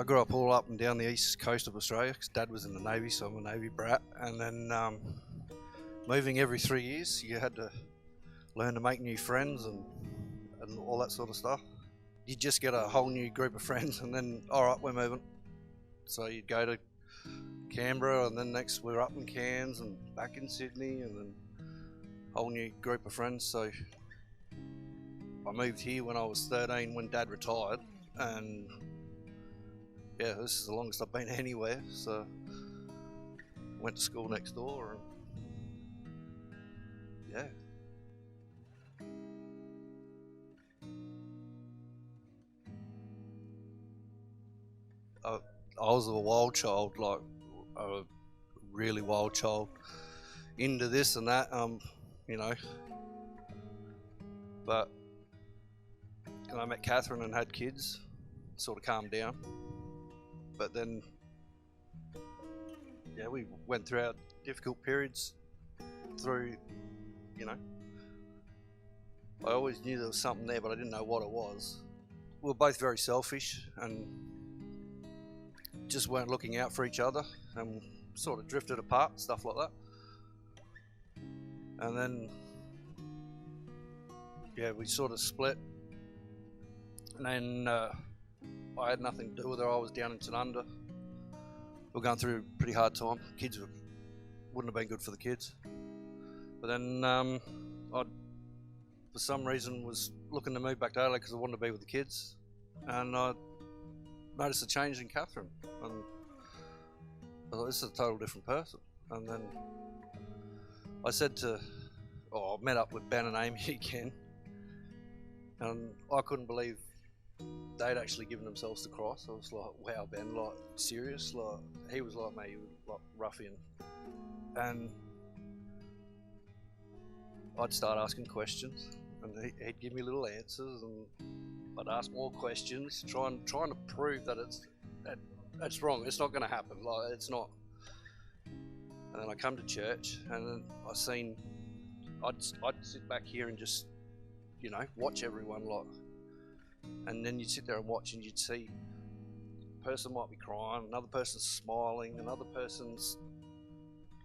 I grew up all up and down the east coast of Australia because Dad was in the Navy, so I'm a Navy brat. And then moving every 3 years, you had to learn to make new friends and all that sort of stuff. You just get a whole new group of friends, and then, all right, we're moving. So you'd go to Canberra, and then next we're up in Cairns and back in Sydney, and then a whole new group of friends. So I moved here when I was 13 when Dad retired, and yeah, this is the longest I've been anywhere. So went to school next door, and yeah. I was a wild child, like a really wild child, into this and that, you know. But when I met Catherine and had kids, sort of calmed down. But then, yeah, we went through our difficult periods through, you know. I always knew there was something there, but I didn't know what it was. We were both very selfish and just weren't looking out for each other, and sort of drifted apart, stuff like that. And then, yeah, we sort of split. And then I had nothing to do with her. I was down in Tanunda. We were going through a pretty hard time. Kids wouldn't have been good for the kids. But then I, for some reason, was looking to move back to Adelaide because I wanted to be with the kids. And I noticed a change in Catherine. And I thought, this is a total different person. And then I said I met up with Ben and Amy again. And I couldn't believe they'd actually given themselves to Christ. I was like, wow, Ben, like, serious? Like, he was like me, he was like ruffian. And I'd start asking questions, and he'd give me little answers, and I'd ask more questions, trying to prove that it's wrong. It's not going to happen. Like, it's not. And then I come to church, and then I'd sit back here and just, you know, watch everyone, like. And then you'd sit there and watch, and you'd see a person might be crying, another person's smiling, another person's,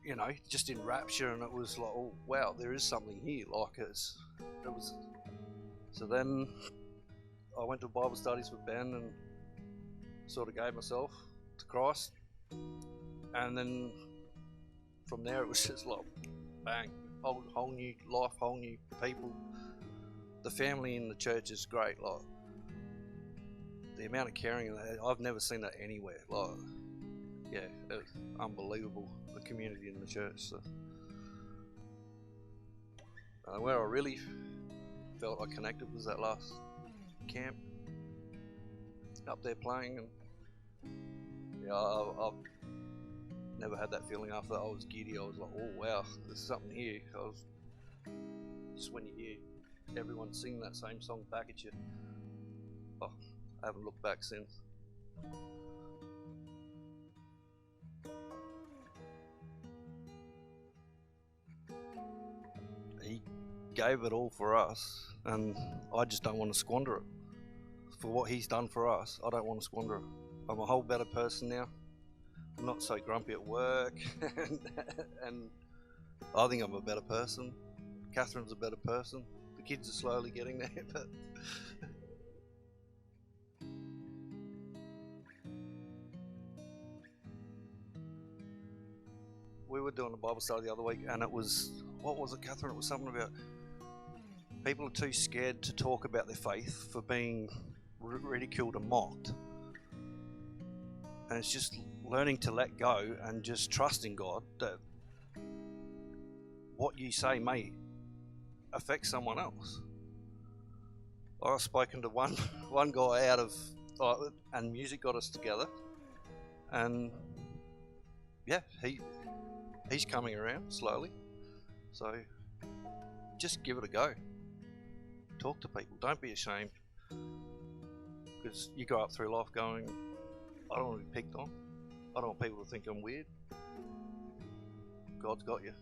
you know, just in rapture, and it was like, oh wow, there is something here. Like it was. So then I went to Bible studies with Ben and sort of gave myself to Christ, and then from there it was just like bang, whole new life, whole new people. The family in the church is great. Like, the amount of caring, I've never seen that anywhere. Like, yeah, it's unbelievable, the community in the church. So. Where I really felt I connected was that last camp, up there playing, and yeah, I've never had that feeling after that. I was giddy. I was like, oh wow, there's something here. Just when you hear everyone sing that same song back at you, oh, I haven't looked back since. He gave it all for us, and I just don't want to squander it. For what he's done for us, I don't want to squander it. I'm a whole better person now. I'm not so grumpy at work, and I think I'm a better person. Catherine's a better person. The kids are slowly getting there, but we were doing a Bible study the other week, and it was, what was it, Catherine? It was something about people are too scared to talk about their faith for being ridiculed and mocked. And it's just learning to let go and just trusting God that what you say may affect someone else. I've spoken to one guy out of, and music got us together, and yeah, he's coming around slowly. So just give it a go. Talk to people. Don't be ashamed, because you go up through life going, I don't want to be picked on. I don't want people to think I'm weird. God's got you.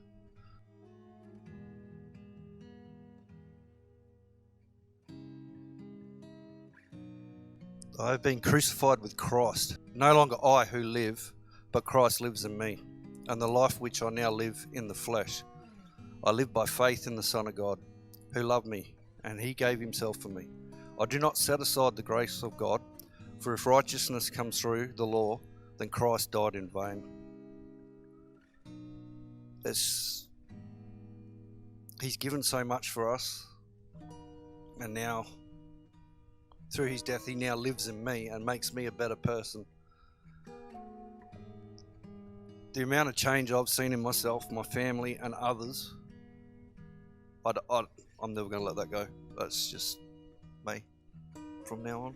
I've been crucified with Christ. No longer I who live, but Christ lives in me. And the life which I now live in the flesh, I live by faith in the Son of God, who loved me, and he gave himself for me. I do not set aside the grace of God, for if righteousness comes through the law, then Christ died in vain. He's given so much for us, and now, through his death, he now lives in me and makes me a better person. The amount of change I've seen in myself, my family, and others, I'm never going to let that go. That's just me from now on.